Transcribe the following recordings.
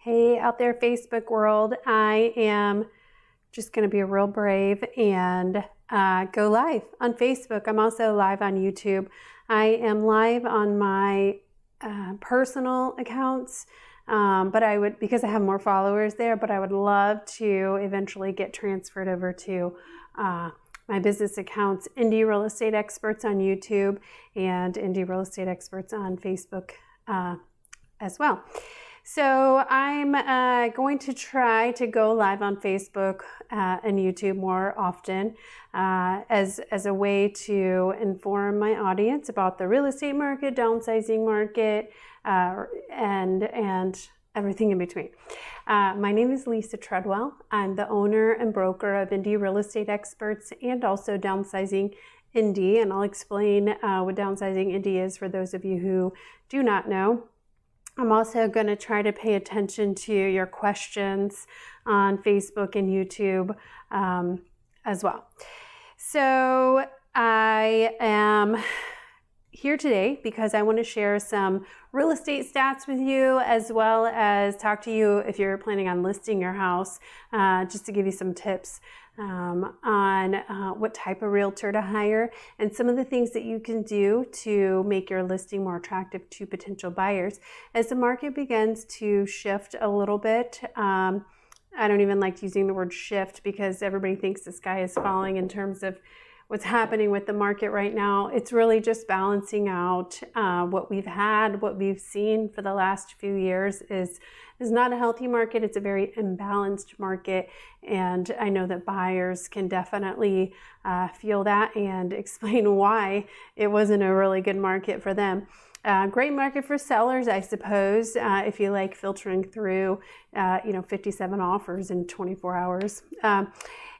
Hey, out there, Facebook world, I am just going to be real brave and go live on Facebook. I'm also live on YouTube. I am live on my personal accounts, but I would, because I have more followers there, but I would love to eventually get transferred over to my business accounts, Indie Real Estate Experts on YouTube and Indie Real Estate Experts on Facebook as well. So I'm going to try to go live on Facebook and YouTube more often as a way to inform my audience about the real estate market, downsizing market, and everything in between. My name is Lisa Treadwell. I'm the owner and broker of Indie Real Estate Experts and also Downsizing Indie, and I'll explain what Downsizing Indie is for those of you who do not know. I'm also going to try to pay attention to your questions on Facebook and YouTube as well. So I am here today because I want to share some real estate stats with you, as well as talk to you if you're planning on listing your house, just to give you some tips on what type of realtor to hire and some of the things that you can do to make your listing more attractive to potential buyers. As the market begins to shift a little bit, I don't even like using the word shift because everybody thinks the sky is falling in terms of what's happening with the market right now. It's really just balancing out what we've had, what we've seen for the last few years is not a healthy market. It's a very imbalanced market. And I know that buyers can definitely feel that and explain why it wasn't a really good market for them. Great market for sellers, I suppose, if you like filtering through, 57 offers in 24 hours.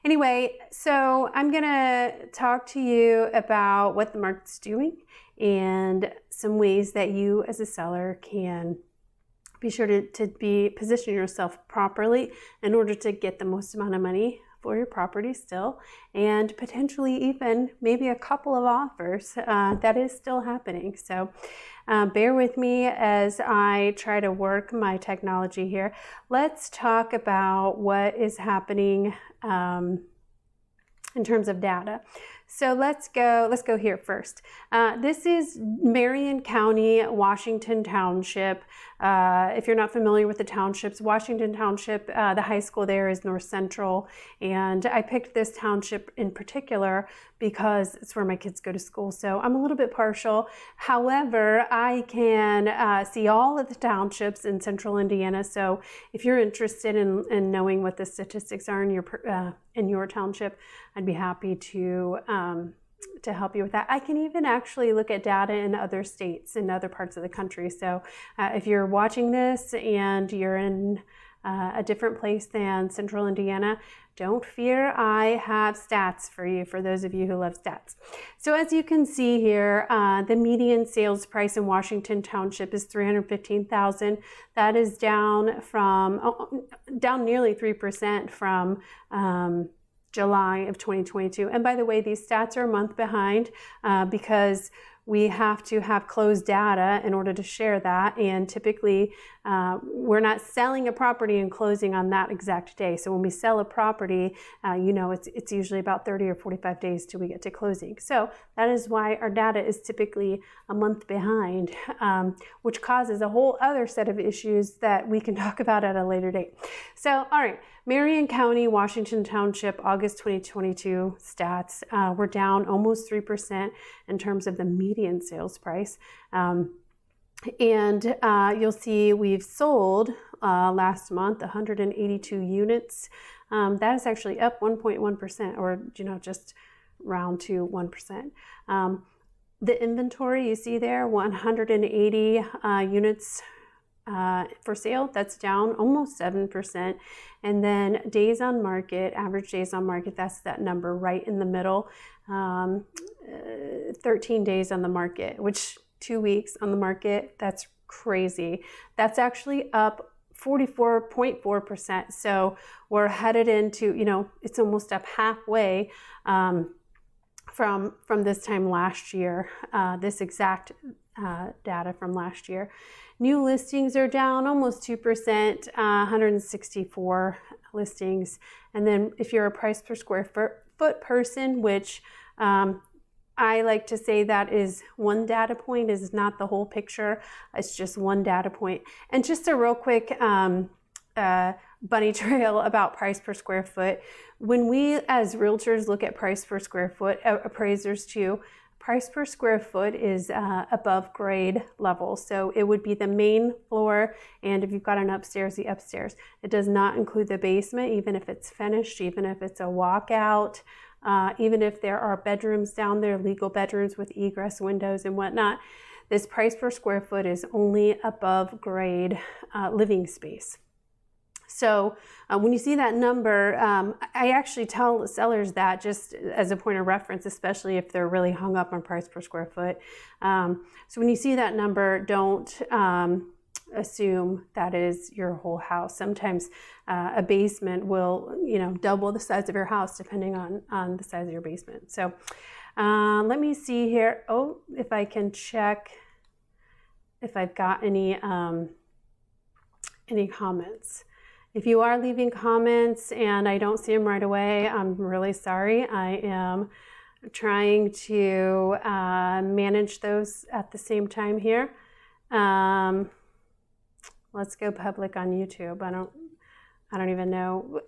Anyway, so I'm going to talk to you about what the market's doing and some ways that you as a seller can be sure to position yourself properly in order to get the most amount of money for your property still, and potentially even maybe a couple of offers. That is still happening. So bear with me as I try to work my technology here. Let's talk about what is happening in terms of data. So let's go here first. This is Marion County, Washington Township. If you're not familiar with the townships, Washington Township, the high school there is North Central. And I picked this township in particular because it's where my kids go to school. So I'm a little bit partial. However, I can see all of the townships in central Indiana. So if you're interested in knowing what the statistics are in your township, I'd be happy to help you with that. I can even actually look at data in other states, in other parts of the country. So if you're watching this and you're in a different place than central Indiana, don't fear, I have stats for you, for those of you who love stats. So as you can see here, the median sales price in Washington Township is $315,000. That is down nearly 3% from July of 2022. And by the way, these stats are a month behind because we have to have closed data in order to share that. And typically, we're not selling a property and closing on that exact day. So when we sell a property, it's usually about 30 or 45 days till we get to closing. So that is why our data is typically a month behind, which causes a whole other set of issues that we can talk about at a later date. So, all right. Marion County, Washington Township, August 2022 stats. We're down almost 3% in terms of the median sales price. And you'll see we've sold last month 182 units. That is actually up 1.1%, or just round to 1%. The inventory you see there, 180 units for sale. That's down almost 7%. And then days on market, average days on market, that's that number right in the middle. 13 days on the market, which 2 weeks on the market, that's crazy. That's actually up 44.4%. So we're headed into, it's almost up halfway from this time last year, this exact data from last year. New listings are down almost 2%, 164 listings. And then if you're a price per square foot person, which I like to say that is one data point, is not the whole picture. It's just one data point. And just a real quick bunny trail about price per square foot. When we as realtors look at price per square foot, appraisers too, price per square foot is above grade level. So it would be the main floor, and if you've got an upstairs, the upstairs. It does not include the basement, even if it's finished, even if it's a walkout, even if there are bedrooms down there, legal bedrooms with egress windows and whatnot. This price per square foot is only above grade living space. So when you see that number, I actually tell sellers that just as a point of reference, especially if they're really hung up on price per square foot. So when you see that number, don't assume that is your whole house. Sometimes a basement will, double the size of your house depending on the size of your basement. So let me see here. Oh, if I can check if I've got any comments. If you are leaving comments and I don't see them right away, I'm really sorry. I am trying to manage those at the same time here. Let's go public on YouTube. I don't even know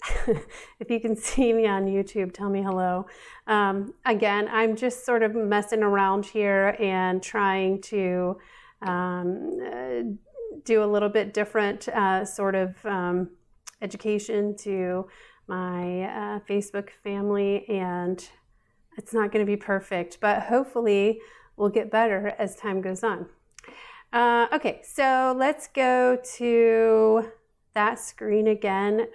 if you can see me on YouTube. Tell me hello. Again, I'm just sort of messing around here and trying to do a little bit different sort of education to my Facebook family, and it's not going to be perfect, but hopefully we'll get better as time goes on. Okay, so let's go to that screen again.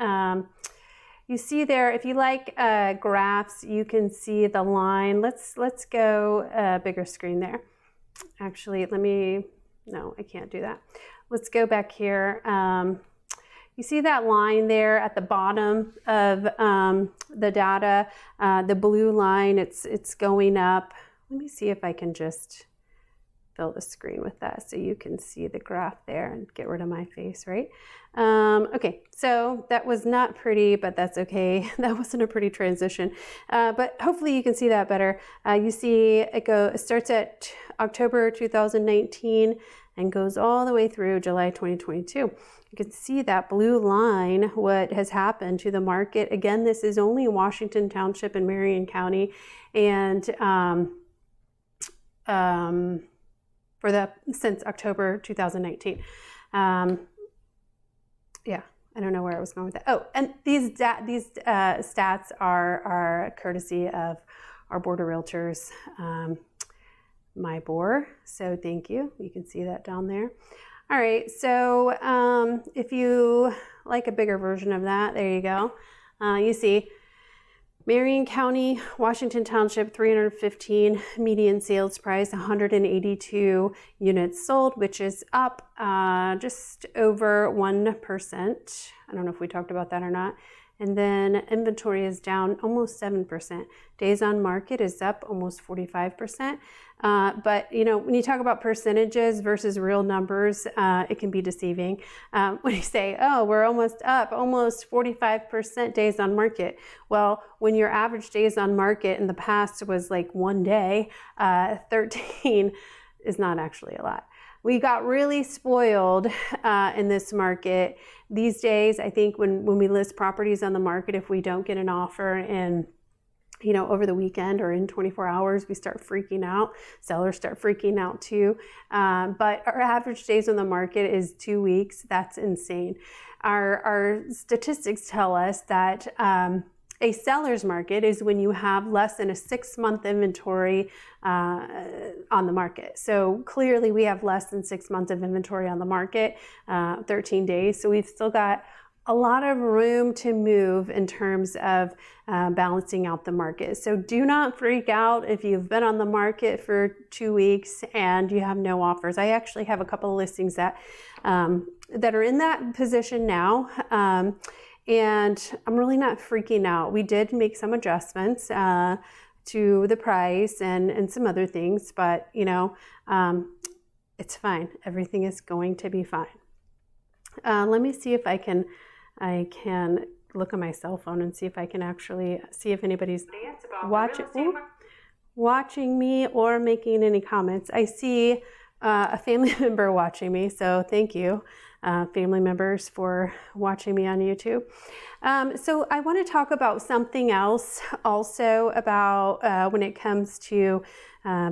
You see there, if you like graphs, you can see the line. Let's go bigger screen there. Actually, no, I can't do that. Let's go back here. You see that line there at the bottom of the data, the blue line, it's going up. Let me see if I can just fill the screen with that so you can see the graph there and get rid of my face, right? Okay, so that was not pretty, but that's okay. That wasn't a pretty transition, but hopefully you can see that better. You see it starts at October 2019 and goes all the way through July 2022. You can see that blue line, what has happened to the market. Again, this is only Washington Township and Marion County, and since October 2019. Yeah, I don't know where I was going with that. Oh, and these stats are courtesy of our board of realtors, my board. So thank you. You can see that down there. All right, so if you like a bigger version of that, there you go. You see Marion County, Washington Township, 315 median sales price, 182 units sold, which is up just over 1%. I don't know if we talked about that or not. And then inventory is down almost 7%. Days on market is up almost 45%. But when you talk about percentages versus real numbers, it can be deceiving. When you say, oh, we're almost up, almost 45% days on market. Well, when your average days on market in the past was like 1 day, 13 is not actually a lot. We got really spoiled in this market. These days, I think when we list properties on the market, if we don't get an offer and over the weekend or in 24 hours, we start freaking out. Sellers start freaking out too. But our average days on the market is 2 weeks. That's insane. Our statistics tell us that a seller's market is when you have less than a 6-month inventory on the market. So clearly we have less than 6 months of inventory on the market, 13 days. So we've still got a lot of room to move in terms of balancing out the market. So do not freak out if you've been on the market for 2 weeks and you have no offers. I actually have a couple of listings that are in that position now. And I'm really not freaking out. We did make some adjustments to the price and some other things, but it's fine. Everything is going to be fine. Let me see if I can look on my cell phone and see if I can actually see if anybody's watching me or making any comments. I see a family member watching me, so thank you, family members, for watching me on YouTube. So I want to talk about something else also about when it comes to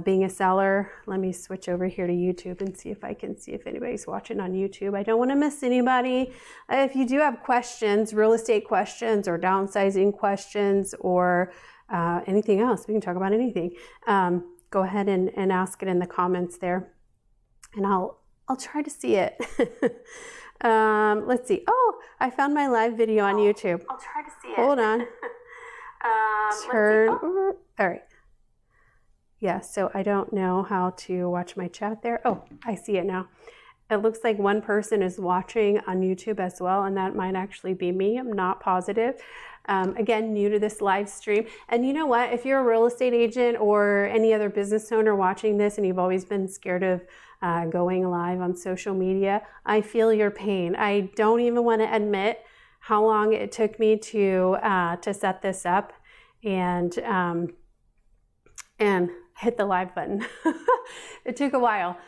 being a seller. Let me switch over here to YouTube and see if I can see if anybody's watching on YouTube. I don't want to miss anybody. If you do have questions, real estate questions or downsizing questions or anything else, we can talk about anything. Go ahead and ask it in the comments there, and I'll try to see it. Let's see. Oh, I found my live video on YouTube. I'll try to see it. Hold on. Turn. All right. Yeah, so I don't know how to watch my chat there. Oh, I see it now. It looks like one person is watching on YouTube as well, and that might actually be me. I'm not positive. Again, new to this live stream. And you know what? If you're a real estate agent or any other business owner watching this and you've always been scared of going live on social media, I feel your pain. I don't even want to admit how long it took me to set this up and hit the live button. It took a while.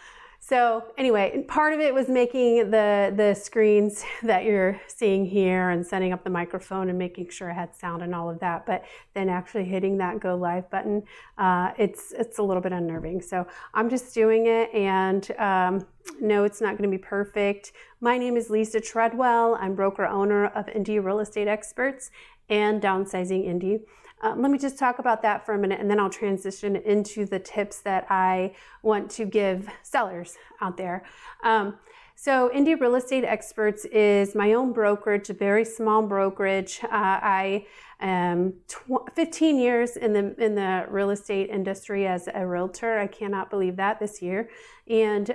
So anyway, part of it was making the screens that you're seeing here and setting up the microphone and making sure I had sound and all of that. But then actually hitting that go live button, it's a little bit unnerving. So I'm just doing it, and no, it's not going to be perfect. My name is Lisa Treadwell. I'm broker owner of Indy Real Estate Experts and Downsizing Indy. Let me just talk about that for a minute, and then I'll transition into the tips that I want to give sellers out there. So Indy Real Estate Experts is my own brokerage, a very small brokerage. I am 15 years in the real estate industry as a realtor. I cannot believe that this year. And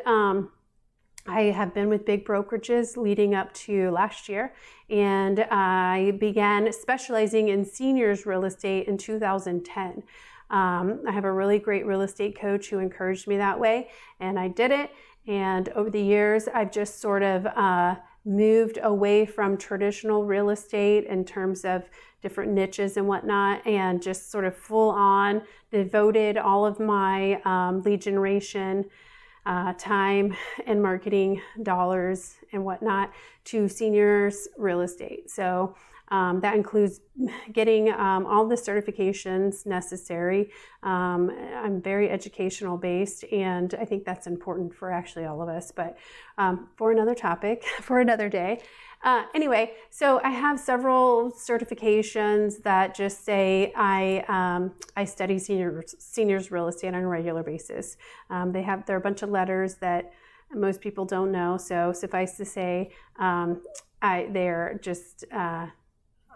I have been with big brokerages leading up to last year, and I began specializing in seniors real estate in 2010. I have a really great real estate coach who encouraged me that way, and I did it. And over the years, I've just sort of moved away from traditional real estate in terms of different niches and whatnot, and just sort of full on devoted all of my lead generation time and marketing dollars and whatnot to seniors real estate. So that includes getting all the certifications necessary. I'm very educational based, and I think that's important for actually all of us, but for another topic, for another day. Anyway, so I have several certifications that just say I study seniors real estate on a regular basis. They're a bunch of letters that most people don't know. So suffice to say, they're just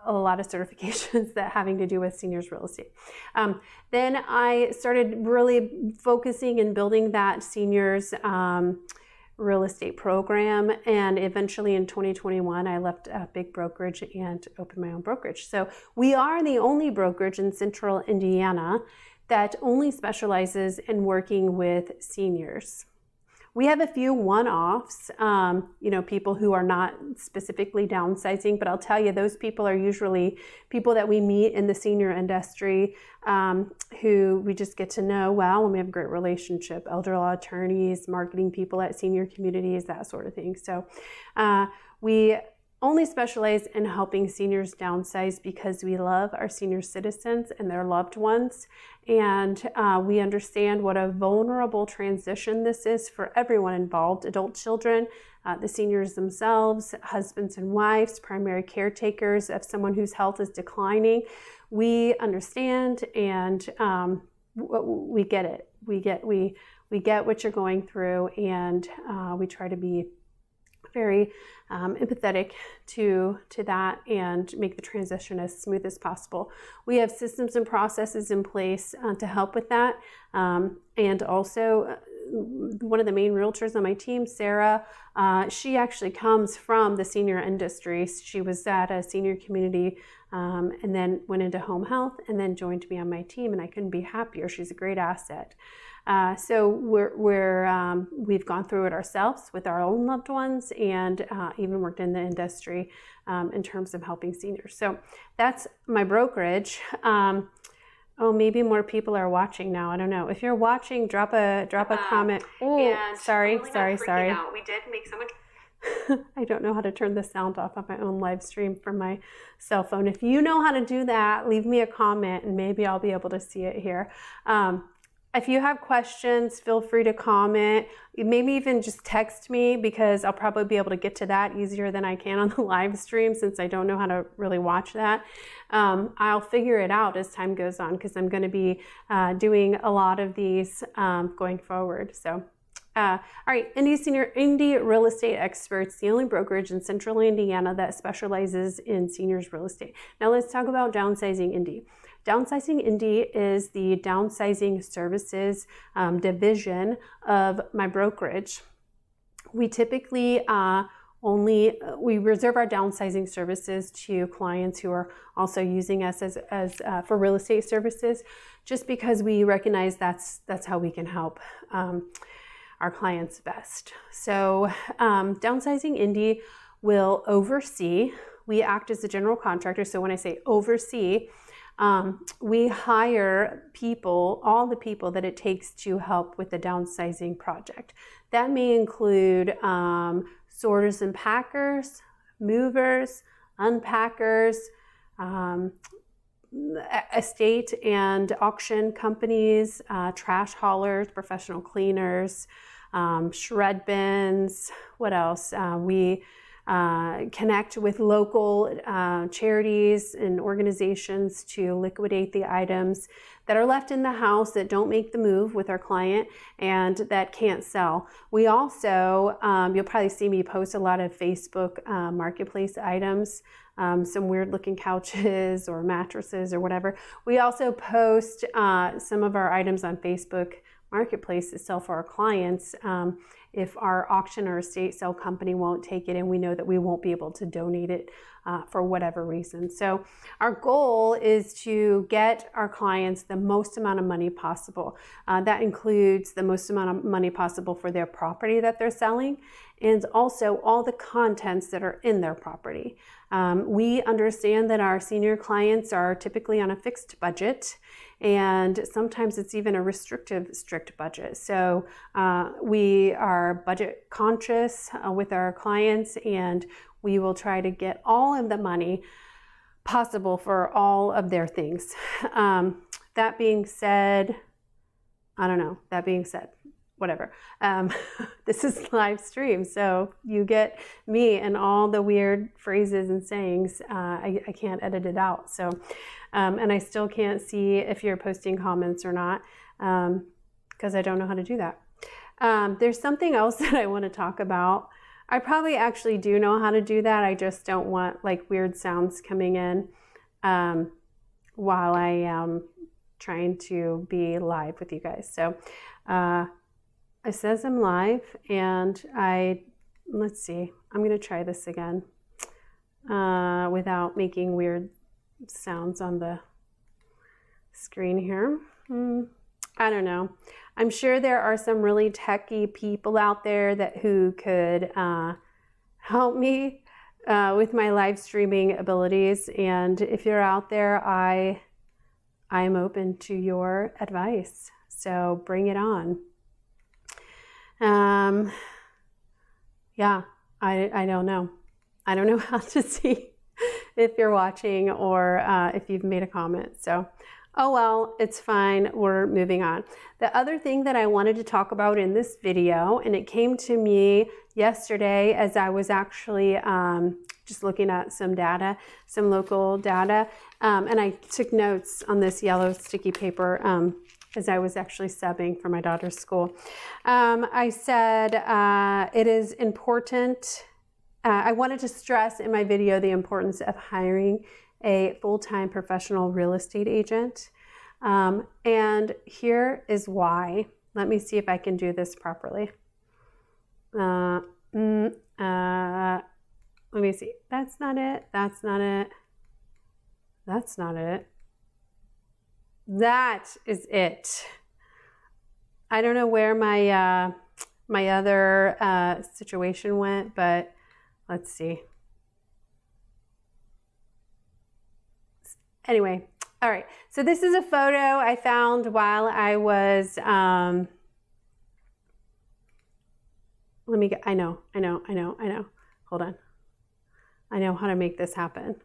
a lot of certifications that having to do with seniors real estate. Then I started really focusing and building that seniors real estate program, and eventually in 2021 I left a big brokerage and opened my own brokerage. So we are the only brokerage in central Indiana that only specializes in working with seniors. We have a few one-offs, people who are not specifically downsizing, but I'll tell you, those people are usually people that we meet in the senior industry who we just get to know well, and we have a great relationship. Elder law attorneys, marketing people at senior communities, that sort of thing. So we only specialize in helping seniors downsize because we love our senior citizens and their loved ones. And we understand what a vulnerable transition this is for everyone involved: adult children, the seniors themselves, husbands and wives, primary caretakers of someone whose health is declining. We understand, and we get it. We get what you're going through, and we try to be very empathetic to that and make the transition as smooth as possible. We have systems and processes in place to help with that. And also, one of the main realtors on my team, Sarah, she actually comes from the senior industry. She was at a senior community and then went into home health and then joined me on my team, and I couldn't be happier. She's a great asset. So we've gone through it ourselves with our own loved ones, and even worked in the industry in terms of helping seniors. So that's my brokerage. Oh, maybe more people are watching now. I don't know. If you're watching, drop a comment. Oh, sorry. We did make someone. I don't know how to turn the sound off on my own live stream from my cell phone. If you know how to do that, leave me a comment and maybe I'll be able to see it here. If you have questions, feel free to comment. Maybe even just text me, because I'll probably be able to get to that easier than I can on the live stream, since I don't know how to really watch that. I'll figure it out as time goes on, because I'm going to be doing a lot of these going forward. So, all right, Indy Real Estate Experts, the only brokerage in Central Indiana that specializes in seniors real estate. Now let's talk about Downsizing Indy. Downsizing Indy is the downsizing services division of my brokerage. We typically we reserve our downsizing services to clients who are also using us as for real estate services, just because we recognize that's how we can help our clients best. So Downsizing Indy will oversee. We act as a general contractor. So when I say oversee, we hire people, all the people that it takes to help with the downsizing project. That may include sorters and packers, movers, unpackers, estate and auction companies, trash haulers, professional cleaners, shred bins. What else? We connect with local charities and organizations to liquidate the items that are left in the house that don't make the move with our client and that can't sell. We also, you'll probably see me post a lot of Facebook marketplace items, some weird looking couches or mattresses or whatever. We also post some of our items on Facebook Marketplace to sell for our clients if our auction or estate sale company won't take it and we know that we won't be able to donate it for whatever reason. So our goal is to get our clients the most amount of money possible. That includes the most amount of money possible for their property that they're selling, and also all the contents that are in their property. We understand that our senior clients are typically on a fixed budget, and sometimes it's even a strict budget. So we are budget conscious with our clients, and we will try to get all of the money possible for all of their things. That being said, whatever. This is live stream, so you get me and all the weird phrases and sayings. I can't edit it out. So, and I still can't see if you're posting comments or not, because I don't know how to do that. There's something else that I want to talk about. I probably actually do know how to do that. I just don't want like weird sounds coming in while I am trying to be live with you guys. So, it says I'm live, and let's see, I'm going to try this again without making weird sounds on the screen here. I don't know. I'm sure there are some really techie people out there who could help me with my live streaming abilities. And if you're out there, I'm open to your advice. So bring it on. Yeah, I don't know. I don't know how to see if you're watching or if you've made a comment. So, oh well, it's fine. We're moving on. The other thing that I wanted to talk about in this video, and it came to me yesterday as I was actually just looking at some data, some local data, and I took notes on this yellow sticky paper as I was actually subbing for my daughter's school. I said it is important. I wanted to stress in my video the importance of hiring a full-time professional real estate agent. And here is why. Let me see if I can do this properly. Let me see. That's not it. That's not it. That's not it. That is it. I don't know where my my other situation went, but let's see. Anyway, all right. So this is a photo I found while I was, I know. Hold on. I know how to make this happen.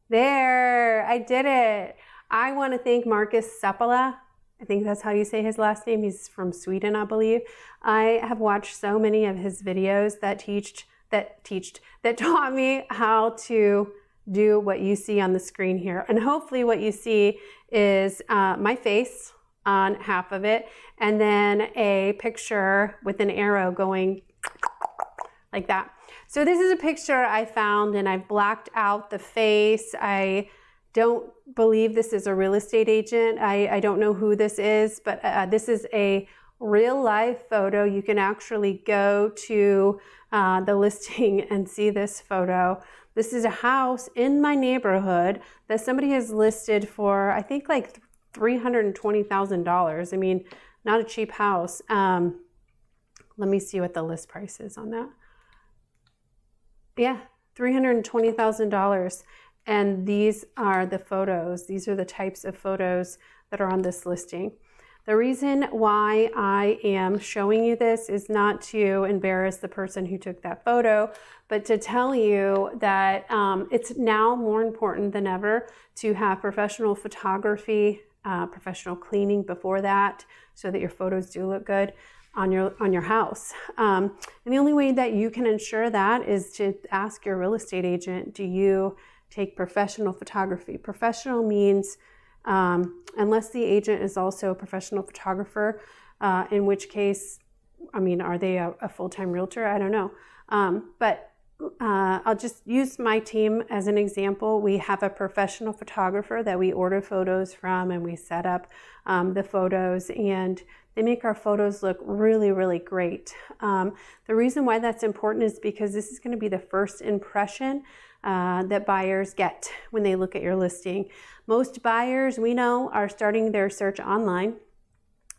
There, I did it. I want to thank Marcus Seppala. I think that's how you say his last name. He's from Sweden, I believe. I have watched so many of his videos that taught me how to do what you see on the screen here. And hopefully what you see is my face on half of it, and then a picture with an arrow going like that. So this is a picture I found, and I've blacked out the face. I don't believe this is a real estate agent. I don't know who this is, but this is a real life photo. You can actually go to the listing and see this photo. This is a house in my neighborhood that somebody has listed for, I think, like $320,000. I mean, not a cheap house. Let me see what the list price is on that. Yeah, $320,000. And these are the photos. These are the types of photos that are on this listing. The reason why I am showing you this is not to embarrass the person who took that photo, but to tell you that it's now more important than ever to have professional photography, professional cleaning before that, so that your photos do look good on your house. And the only way that you can ensure that is to ask your real estate agent, do you take professional photography? Professional means unless the agent is also a professional photographer, in which case, I mean, are they a full-time realtor? I don't know. But I'll just use my team as an example. We have a professional photographer that we order photos from, and we set up the photos, and they make our photos look really, really great. The reason why that's important is because this is going to be the first impression that buyers get when they look at your listing. Most buyers, we know, are starting their search online.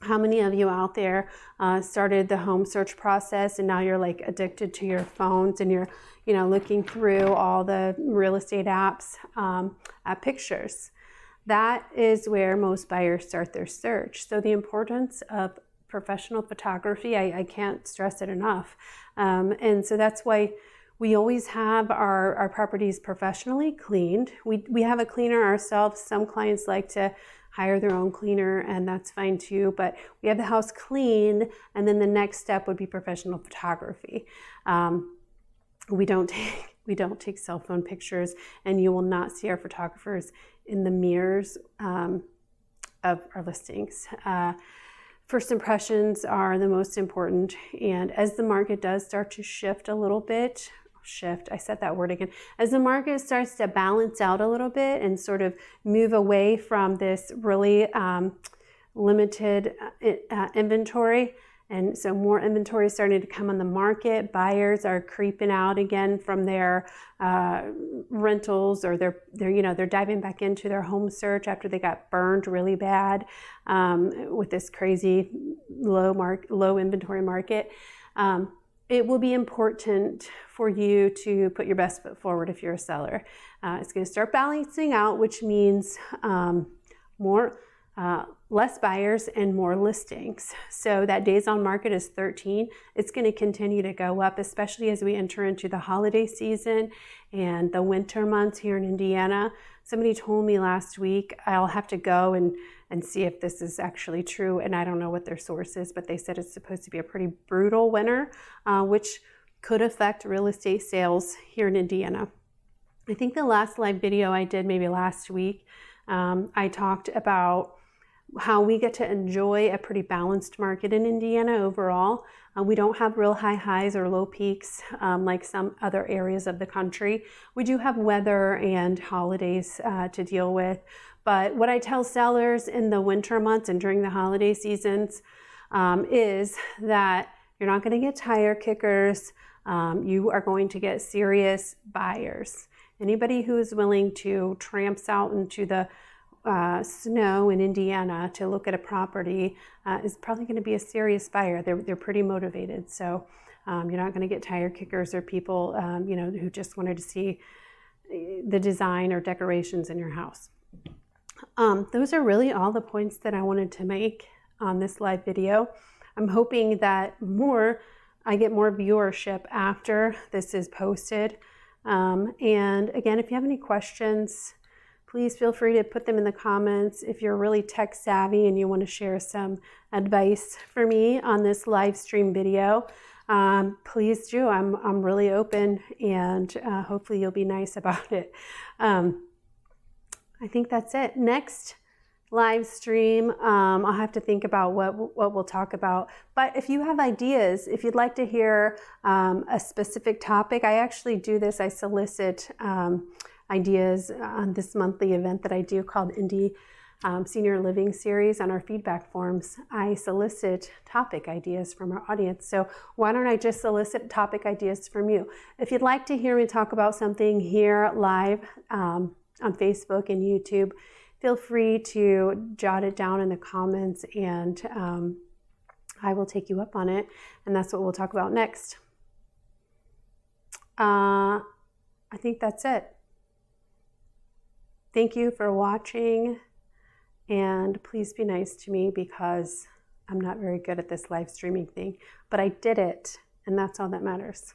How many of you out there started the home search process, and now you're like addicted to your phones, and you're, you know, looking through all the real estate apps at pictures? That is where most buyers start their search. So the importance of professional photography, I can't stress it enough. And so that's why we always have our properties professionally cleaned. We have a cleaner ourselves. Some clients like to hire their own cleaner, and that's fine too. But we have the house cleaned, and then the next step would be professional photography. We don't take cell phone pictures, and you will not see our photographers in the mirrors of our listings. First impressions are the most important, and as the market does start to shift a little bit, I said that word again. As the market starts to balance out a little bit and sort of move away from this really limited inventory, and so more inventory is starting to come on the market. Buyers are creeping out again from their rentals, or they're diving back into their home search after they got burned really bad with this crazy low inventory market. It will be important for you to put your best foot forward if you're a seller. It's going to start balancing out, which means less buyers and more listings. So that days on market is 13. It's going to continue to go up, especially as we enter into the holiday season and the winter months here in Indiana. Somebody told me last week, I'll have to go and see if this is actually true, and I don't know what their source is, but they said it's supposed to be a pretty brutal winter, which could affect real estate sales here in Indiana. I think the last live video I did maybe last week, I talked about how we get to enjoy a pretty balanced market in Indiana overall. We don't have real high highs or low peaks like some other areas of the country. We do have weather and holidays to deal with. But what I tell sellers in the winter months and during the holiday seasons is that you're not going to get tire kickers. You are going to get serious buyers. Anybody who is willing to tramps out into the snow in Indiana to look at a property is probably going to be a serious buyer. They're pretty motivated. So you're not going to get tire kickers or people, who just wanted to see the design or decorations in your house. Those are really all the points that I wanted to make on this live video. I'm hoping that I get more viewership after this is posted. And again, if you have any questions, please feel free to put them in the comments. If you're really tech savvy and you want to share some advice for me on this live stream video, please do. I'm really open, and hopefully you'll be nice about it. I think that's it. Next live stream, I'll have to think about what we'll talk about. But if you have ideas, if you'd like to hear a specific topic, I actually do this. I solicit ideas on this monthly event that I do called Indie Senior Living Series. On our feedback forms, I solicit topic ideas from our audience. So why don't I just solicit topic ideas from you? If you'd like to hear me talk about something here live on Facebook and YouTube, feel free to jot it down in the comments, and I will take you up on it. And that's what we'll talk about next. I think that's it. Thank you for watching, and please be nice to me because I'm not very good at this live streaming thing, but I did it, and that's all that matters.